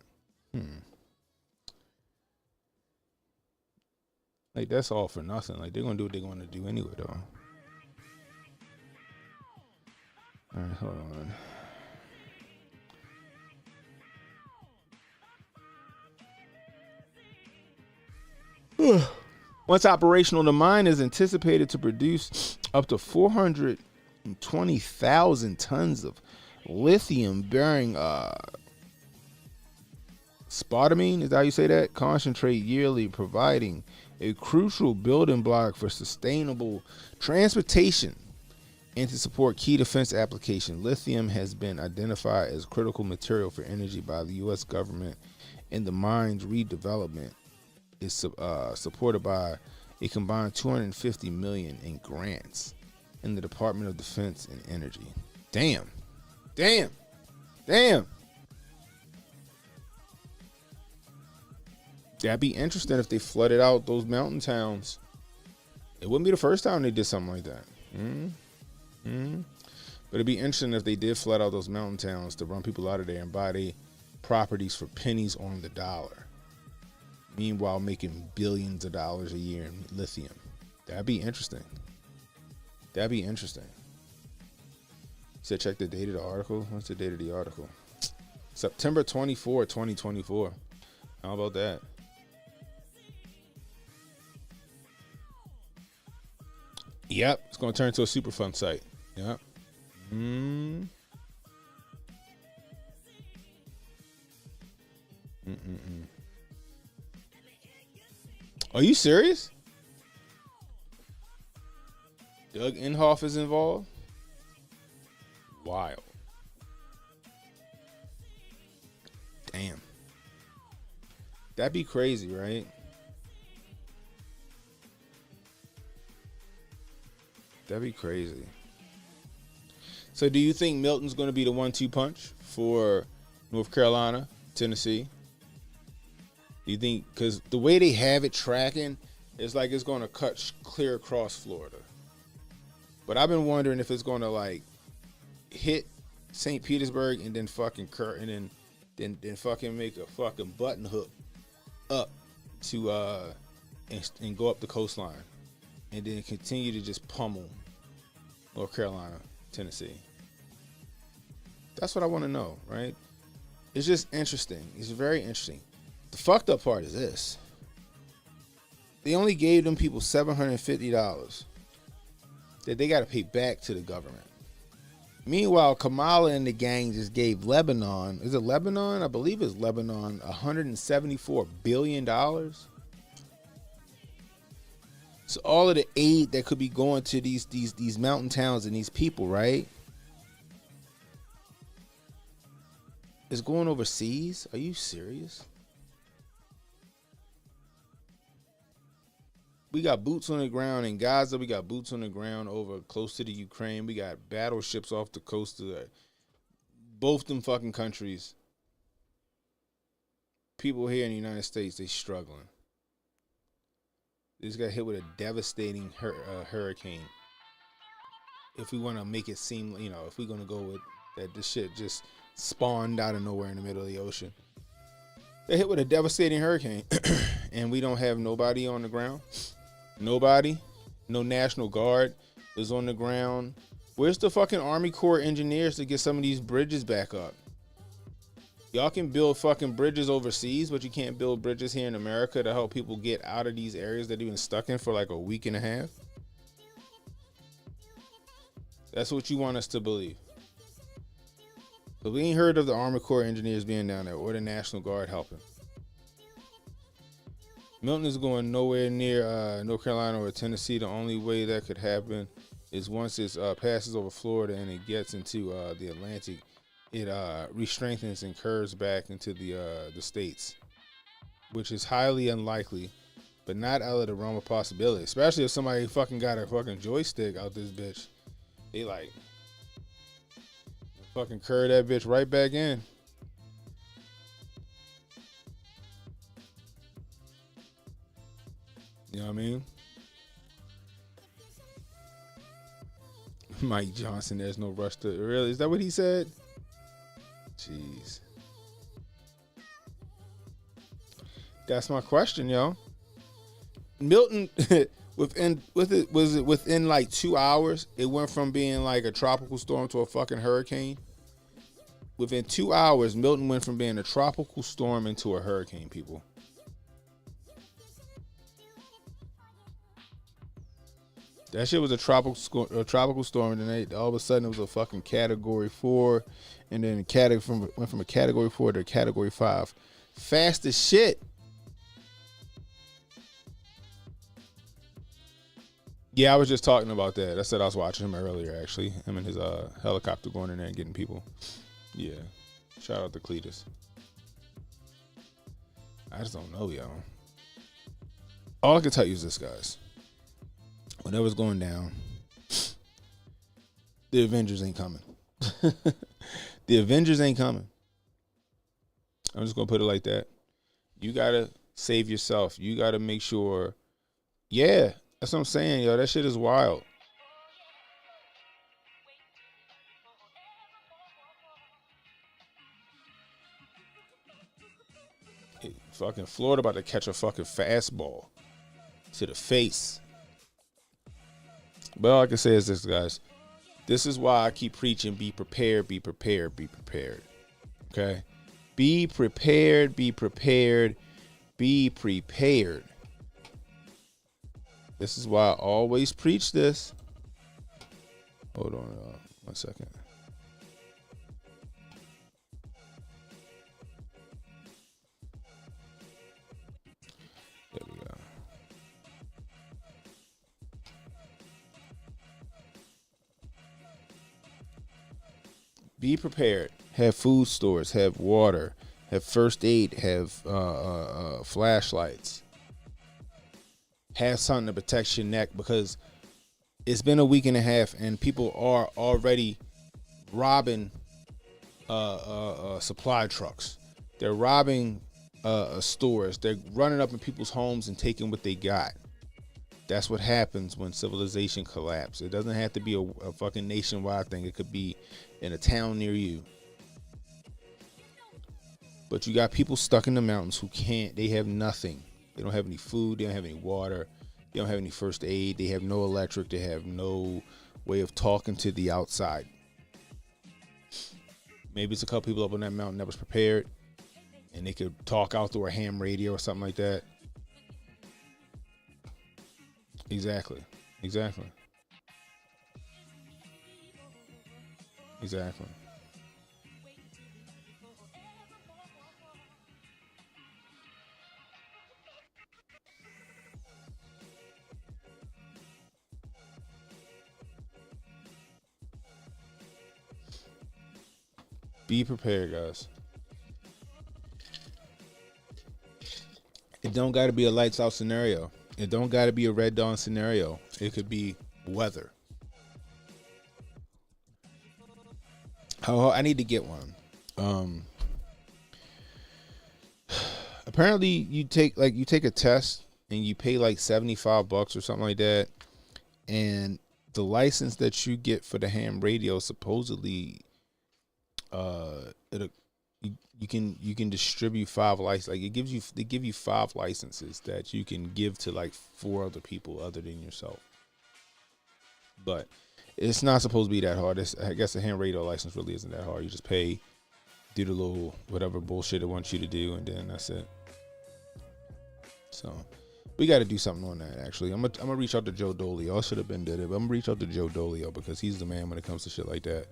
Like, that's all for nothing. Like, they're gonna do what they're gonna do anyway, though. All right, hold on. Once operational, the mine is anticipated to produce up to 420,000 tons of lithium-bearing spodumene, is that how you say that? Concentrate yearly, providing a crucial building block for sustainable transportation and to support key defense applications. Lithium has been identified as critical material for energy by the U.S. government, and the mine's redevelopment is supported by a combined $250 million in grants in the Department of Defense and Energy. Damn. That'd be interesting if they flooded out those mountain towns. It wouldn't be the first time they did something like that. But it'd be interesting if they did flood out those mountain towns to run people out of there and buy their properties for pennies on the dollar. Meanwhile, making billions of dollars a year in lithium. That'd be interesting. So check the date of the article. What's the date of the article? September 24, 2024. How about that? Yep, it's going to turn into a Superfund site. Yep. Are you serious? Doug Inhofe is involved? Wild. Damn. That'd be crazy, right? That'd be crazy. So do you think Milton's going to be the 1-2 punch for North Carolina, Tennessee? Do you think, because the way they have it tracking, it's like it's going to cut clear across Florida. But I've been wondering if it's going to like hit St. Petersburg and then fucking then fucking make a fucking button hook up to and go up the coastline and then continue to just pummel North Carolina, Tennessee. That's what I want to know, right? It's just interesting. It's very interesting. The fucked up part is this. They only gave them people $750 that they got to pay back to the government. Meanwhile, Kamala and the gang just gave Lebanon, is it Lebanon? I believe it's Lebanon, $174 billion. So all of the aid that could be going to these mountain towns and these people, right? is going overseas? Are you serious? We got boots on the ground in Gaza. We got boots on the ground over close to the Ukraine. We got battleships off the coast of both them fucking countries. People here in the United States, they struggling. They just got hit with a devastating hurricane. If we want to make it seem, you know, if we're going to go with that, this shit just spawned out of nowhere in the middle of the ocean. They hit with a devastating hurricane, and we don't have nobody on the ground. Nobody. No National Guard is on the ground. Where's the fucking Army Corps engineers to get some of these bridges back up? Y'all can build fucking bridges overseas, but you can't build bridges here in America to help people get out of these areas that they've been stuck in for like a week and a half. That's what you want us to believe. But we ain't heard of the Army Corps engineers being down there or the National Guard helping. Milton is going nowhere near North Carolina or Tennessee. The only way that could happen is once it passes over Florida and it gets into the Atlantic, it re-strengthens and curves back into the states, which is highly unlikely, but not out of the realm of possibility. Especially if somebody fucking got a fucking joystick out this bitch. They like fucking curve that bitch right back in. You know what I mean? Mike Johnson, there's no rush to... Really? Is that what he said? Jeez. That's my question, yo. Milton, within like 2 hours, it went from being like a tropical storm to a fucking hurricane. Within 2 hours, Milton went from being a tropical storm into a hurricane, people. That shit was a tropical storm, and then all of a sudden it was a fucking Category 4, and then went from a Category 4 to a Category 5. Fast as shit. Yeah, I was just talking about that. I said I was watching him earlier, actually. Him and his helicopter going in there and getting people. Yeah. Shout out to Cletus. I just don't know, yo. All I can tell you is this, guys. Whatever's going down, the Avengers ain't coming. The Avengers ain't coming. I'm just going to put it like that. You got to save yourself. You got to make sure. Yeah, that's what I'm saying, yo. That shit is wild. Fucking Florida about to catch a fucking fastball to the face. But all I can say is this, guys. This is why I keep preaching, be prepared, be prepared, be prepared. Okay? Be prepared, be prepared, be prepared. This is why I always preach this. Hold on 1 second. There we go. Be prepared. Have food stores, have water, have first aid, have flashlights. Have something to protect your neck, because it's been a week and a half and people are already robbing supply trucks. They're robbing stores. They're running up in people's homes and taking what they got. That's what happens when civilization collapses. It doesn't have to be a fucking nationwide thing. It could be in a town near you. But you got people stuck in the mountains who can't. They have nothing. They don't have any food. They don't have any water. They don't have any first aid. They have no electric. They have no way of talking to the outside. Maybe it's a couple people up on that mountain that was prepared, and they could talk out through a ham radio or something like that. Exactly. Exactly. Exactly. Be prepared, guys. It don't got to be a lights out scenario. It don't got to be a red dawn scenario. It could be weather. Oh, I need to get one. Apparently you take a test and you pay like $75 or something like that, and the license that you get for the ham radio supposedly you can distribute 5 licenses. Like they give you 5 licenses that you can give to like 4 other people other than yourself. But it's not supposed to be that hard. I guess the ham radio license really isn't that hard. You just pay, do the little whatever bullshit it wants you to do, and then that's it. So we got to do something on that. Actually, I'm gonna reach out to Joe Dolio. I should have been did it, but I'm gonna reach out to Joe Dolio because he's the man when it comes to shit like that.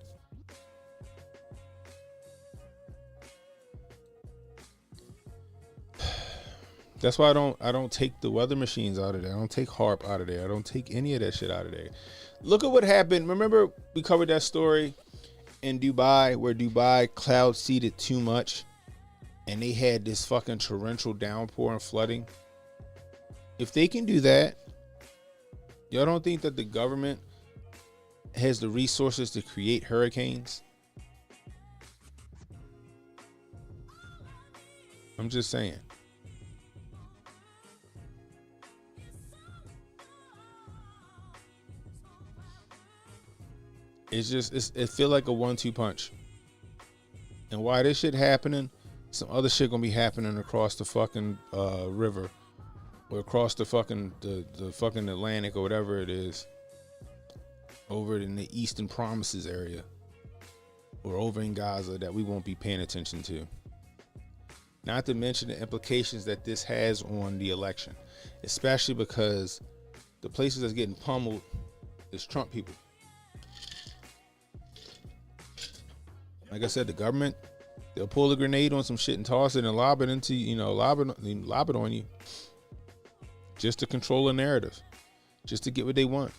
That's why I don't take the weather machines out of there. I don't take HARP out of there. I don't take any of that shit out of there. Look at what happened. Remember we covered that story in Dubai where Dubai cloud seeded too much and they had this fucking torrential downpour and flooding. If they can do that, y'all don't think that the government has the resources to create hurricanes? I'm just saying. It feel like a 1-2 punch. And why this shit happening, some other shit gonna be happening across the fucking river, or across the fucking the fucking Atlantic or whatever it is, over in the Eastern Promises area, or over in Gaza that we won't be paying attention to. Not to mention the implications that this has on the election, especially because the places that's getting pummeled is Trump people. Like I said, the government, they'll pull a grenade on some shit and toss it and lob it into, lob it on you. Just to control a narrative. Just to get what they want.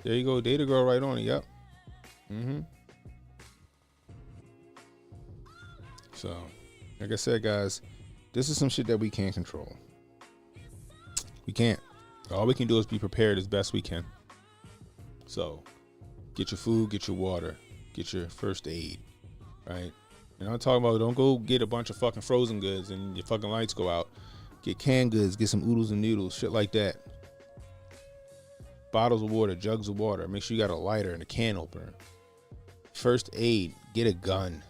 There you go. Data girl right on it. Yep. So, like I said, guys, this is some shit that we can't control. We can't. All we can do is be prepared as best we can. So, get your food, get your water, get your first aid, right? And I'm talking about, don't go get a bunch of fucking frozen goods and your fucking lights go out. Get canned goods, get some oodles and noodles, shit like that. Bottles of water, jugs of water. Make sure you got a lighter and a can opener. First aid, get a gun.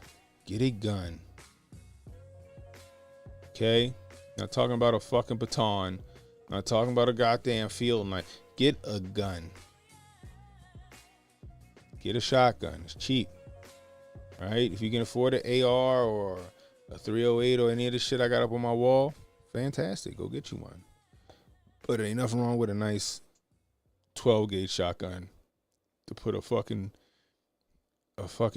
Get a gun. Okay? Not talking about a fucking baton. Not talking about a goddamn field knife. Get a gun. Get a shotgun. It's cheap. Right? If you can afford an AR or a 308 or any of the shit I got up on my wall, fantastic. Go get you one. But there ain't nothing wrong with a nice 12 gauge shotgun to put a fucking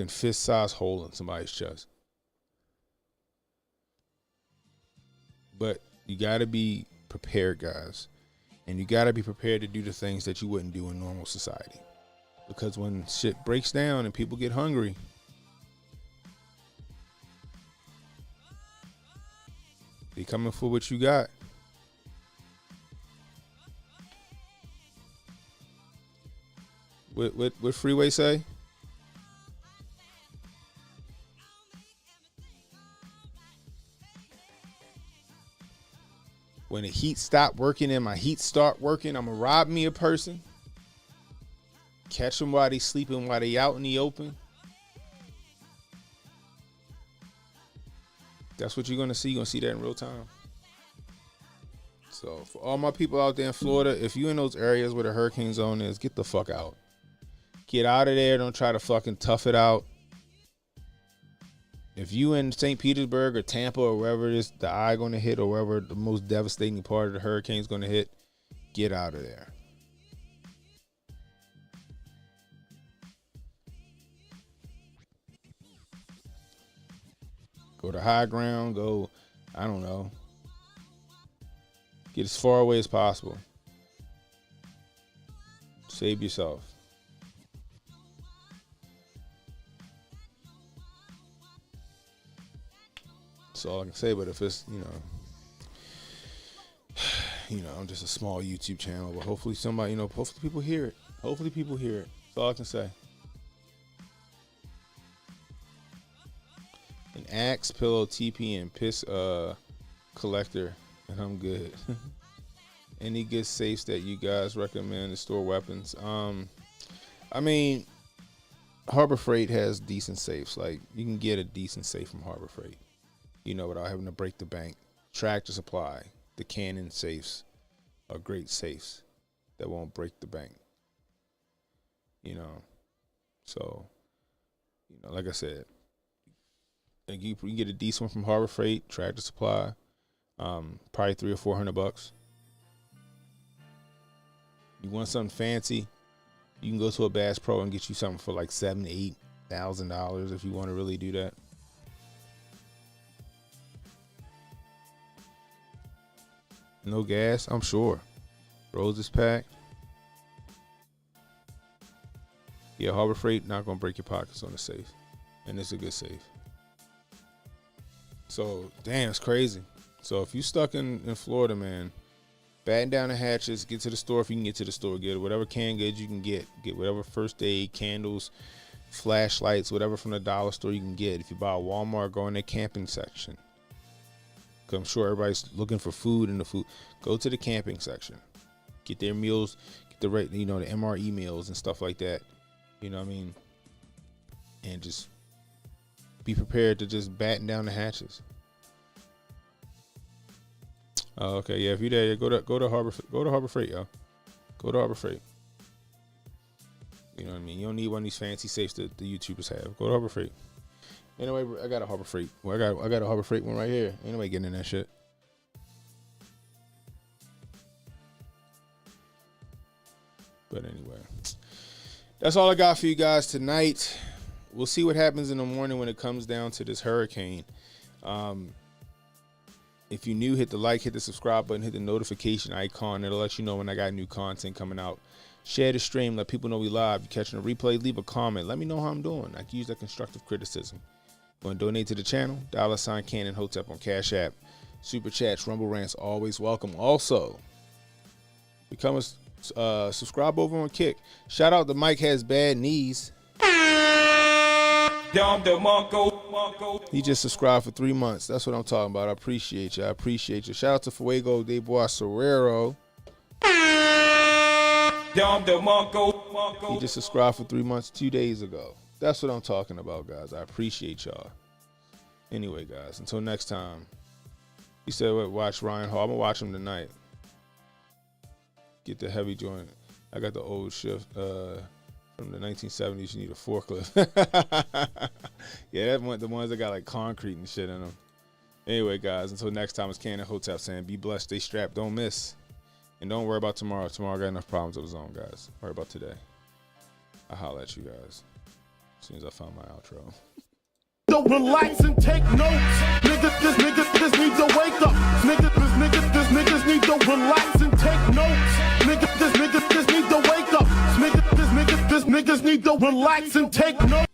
fist size hole in somebody's chest. But you gotta be prepared, guys, and you got to be prepared to do the things that you wouldn't do in normal society, because when shit breaks down and people get hungry, they coming for what you got. What Freeway say? When the heat stop working and my heat start working, I'm going to rob me a person. Catch them while they sleeping, while they out in the open. That's what you're going to see. You're going to see that in real time. So for all my people out there in Florida, if you're in those areas where the hurricane zone is, get the fuck out. Get out of there. Don't try to fucking tough it out. If you in St. Petersburg or Tampa or wherever it is the eye going to hit, or wherever the most devastating part of the hurricane is going to hit, get out of there. Go to high ground. Go, I don't know. Get as far away as possible. Save yourself. That's all I can say. But if it's, I'm just a small YouTube channel, but hopefully somebody, hopefully people hear it. Hopefully people hear it. That's all I can say. An axe, pillow, TP, and piss collector, and I'm good. Any good safes that you guys recommend to store weapons? I mean, Harbor Freight has decent safes. Like, you can get a decent safe from Harbor Freight, without having to break the bank. Tractor Supply, the Canon safes are great safes that won't break the bank. So, like I said, you can get a decent one from Harbor Freight, Tractor Supply, probably $300 or $400. You want something fancy, you can go to a Bass Pro and get you something for like $7,000 to $8,000 if you want to really do that. No gas, I'm sure. Roses pack. Yeah, Harbor Freight not gonna break your pockets on the safe, and it's a good safe. So damn, it's crazy. So if you stuck in Florida, man, batten down the hatches, get to the store if you can get to the store, get whatever canned goods you can get whatever first aid, candles, flashlights, whatever from the dollar store you can get. If you buy a Walmart, go in their camping section. Cause I'm sure everybody's looking for food in the food. Go to the camping section, get their meals, get the right, the MRE meals and stuff like that. You know what I mean? And just be prepared to just batten down the hatches. Okay, yeah. If you're there, go to Harbor Freight, yo. Go to Harbor Freight. You know what I mean? You don't need one of these fancy safes that the YouTubers have. Go to Harbor Freight. Anyway, I got a Harbor Freight. Well, I got a Harbor Freight one right here. Anyway, getting in that shit. But anyway, that's all I got for you guys tonight. We'll see what happens in the morning when it comes down to this hurricane. If you're new, hit the like, hit the subscribe button, hit the notification icon. It'll let you know when I got new content coming out. Share the stream, let people know we live. You're catching a replay, leave a comment. Let me know how I'm doing. I can use that constructive criticism. Want to donate to the channel? $ Canon Hotep on Cash App. Super chats, Rumble rants, always welcome. Also, become a subscribe over on Kick. Shout out to Mike Has Bad Knees. He just subscribed for 3 months. That's what I'm talking about. I appreciate you. Shout out to Fuego de Bois Sorrero. He just subscribed for 3 months 2 days ago. That's what I'm talking about, guys. I appreciate y'all. Anyway, guys, until next time. You said, watch Ryan Hall. I'm going to watch him tonight. Get the heavy joint. I got the old shift from the 1970s. You need a forklift. Yeah, that's one, the ones that got like concrete and shit in them. Anyway, guys, until next time, it's Canon Hotep saying, be blessed, stay strapped, don't miss. And don't worry about tomorrow. Tomorrow got enough problems of his own, guys. Worry about today. I'll holler at you guys as soon as I find my outro.
So relax and take notes. Niggas need to wake up. Niggas need to relax and take notes. Niggas need to wake up. Niggas need to relax and take notes.